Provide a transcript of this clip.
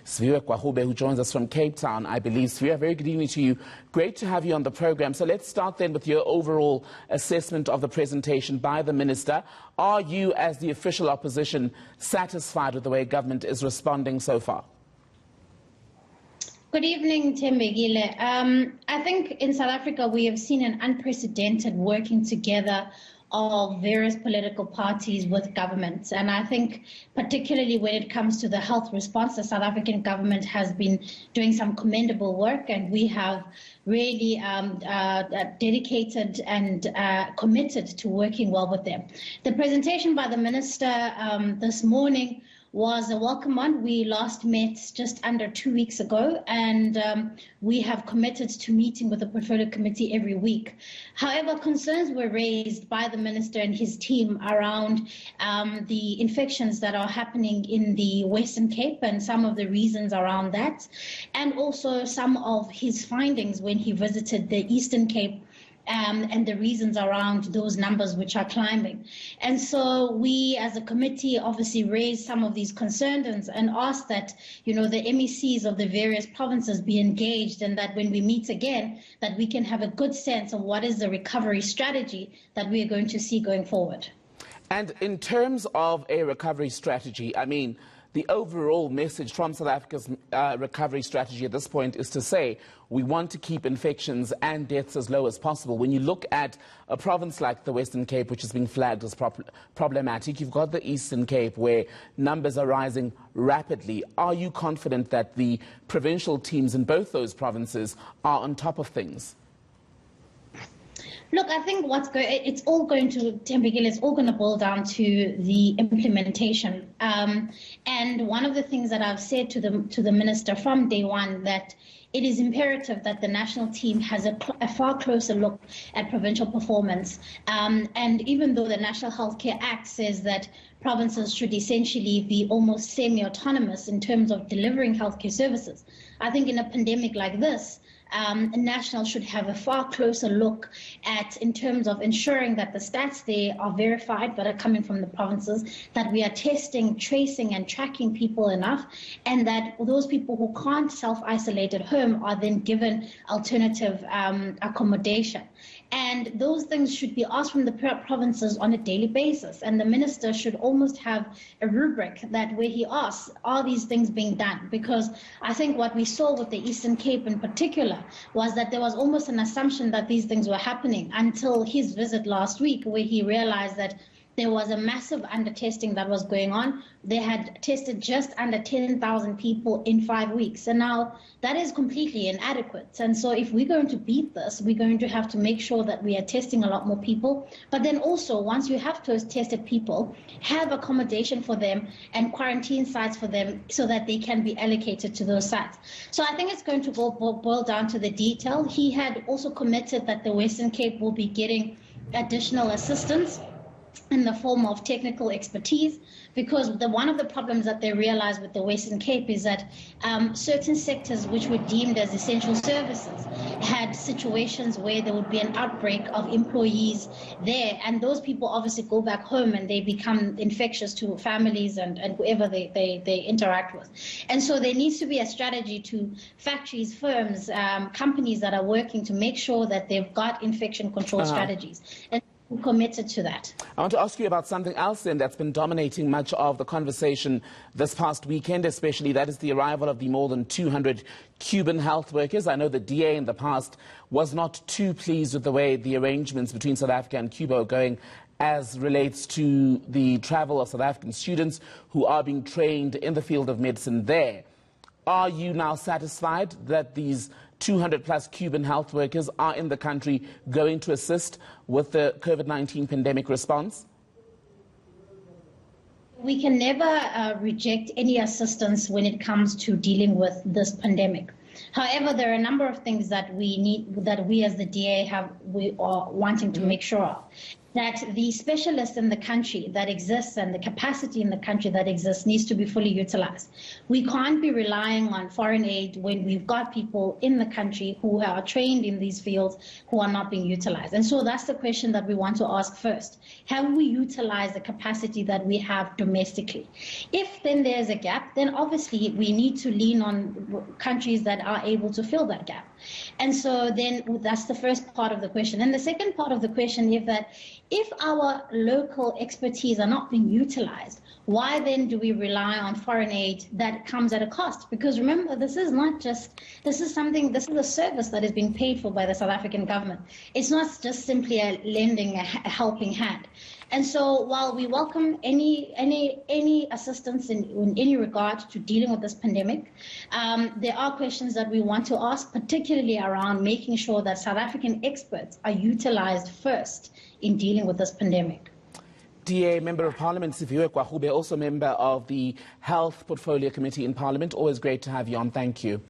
Zweli Mkhize, who joins us from Cape Town, I believe. Zweli, very good evening to you. Great to have you on the program. So let's start then with your overall assessment of the presentation by the Minister. Are you, as the official opposition, satisfied with the way government is responding so far? Good evening, Thembekile. I think in South Africa we have seen an unprecedented working together of various political parties with governments. And I think particularly when it comes to the health response, the South African government has been doing some commendable work, and we have really dedicated and committed to working well with them. The presentation by the Minister this morning was a welcome one. We last met just under 2 weeks ago, and we have committed to meeting with the Portfolio Committee every week. However, concerns were raised by the Minister and his team around the infections that are happening in the Western Cape and some of the reasons around that, and also some of his findings when he visited the Eastern Cape and the reasons around those numbers which are climbing. And so we as a committee obviously raised some of these concerns and asked that, the MECs of the various provinces be engaged, and that when we meet again, that we can have a good sense of what is the recovery strategy that we are going to see going forward. And in terms of a recovery strategy, the overall message from South Africa's recovery strategy at this point is to say we want to keep infections and deaths as low as possible. When you look at a province like the Western Cape, which has been flagged as problematic, you've got the Eastern Cape where numbers are rising rapidly. Are you confident that the provincial teams in both those provinces are on top of things? Look, I think it's all going to boil down to the implementation. And one of the things that I've said to the Minister from day one, that it is imperative that the national team has a far closer look at provincial performance. And even though the National Healthcare Act says that provinces should essentially be almost semi-autonomous in terms of delivering healthcare services, I think in a pandemic like this, National should have a far closer look at, in terms of ensuring that the stats there are verified that are coming from the provinces, that we are testing, tracing and tracking people enough, and that those people who can't self-isolate at home are then given alternative accommodation. And those things should be asked from the provinces on a daily basis. And the Minister should almost have a rubric that where he asks, are these things being done? Because I think what we saw with the Eastern Cape in particular was that there was almost an assumption that these things were happening until his visit last week, where he realized that there was a massive under-testing that was going on. They had tested just under 10,000 people in 5 weeks. And now that is completely inadequate. And so if we're going to beat this, we're going to have to make sure that we are testing a lot more people. But then also, once you have tested people, have accommodation for them and quarantine sites for them so that they can be allocated to those sites. So I think it's going to boil down to the detail. He had also committed that the Western Cape will be getting additional assistance in the form of technical expertise, because one of the problems that they realized with the Western Cape is that certain sectors which were deemed as essential services had situations where there would be an outbreak of employees there, and those people obviously go back home and they become infectious to families and whoever they interact with. And so there needs to be a strategy to factories, firms, companies that are working to make sure that they've got infection control strategies. And committed to that. I want to ask you about something else then that's been dominating much of the conversation this past weekend, especially that is the arrival of the more than 200 Cuban health workers. I know the DA in the past was not too pleased with the way the arrangements between South Africa and Cuba are going as relates to the travel of South African students who are being trained in the field of medicine there. Are you now satisfied that these 200-plus Cuban health workers are in the country going to assist with the COVID-19 pandemic response? We can never reject any assistance when it comes to dealing with this pandemic. However, there are a number of things that we as the DA we are wanting to make sure of. that the specialists in the country that exists and the capacity in the country that exists needs to be fully utilized. We can't be relying on foreign aid when we've got people in the country who are trained in these fields who are not being utilized. And so that's the question that we want to ask first. Have we utilized the capacity that we have domestically? If then there's a gap, then obviously we need to lean on countries that are able to fill that gap. And so then that's the first part of the question. And the second part of the question is that if our local expertise are not being utilized, why then do we rely on foreign aid that comes at a cost? Because remember, this is a service that is being paid for by the South African government. It's not just simply a lending a helping hand. And so while we welcome any assistance in any regard to dealing with this pandemic, there are questions that we want to ask, particularly around making sure that South African experts are utilized first in dealing with this pandemic. DA Member of Parliament Sifiwe Kwahube, also member of the Health Portfolio Committee in Parliament. Always great to have you on. Thank you.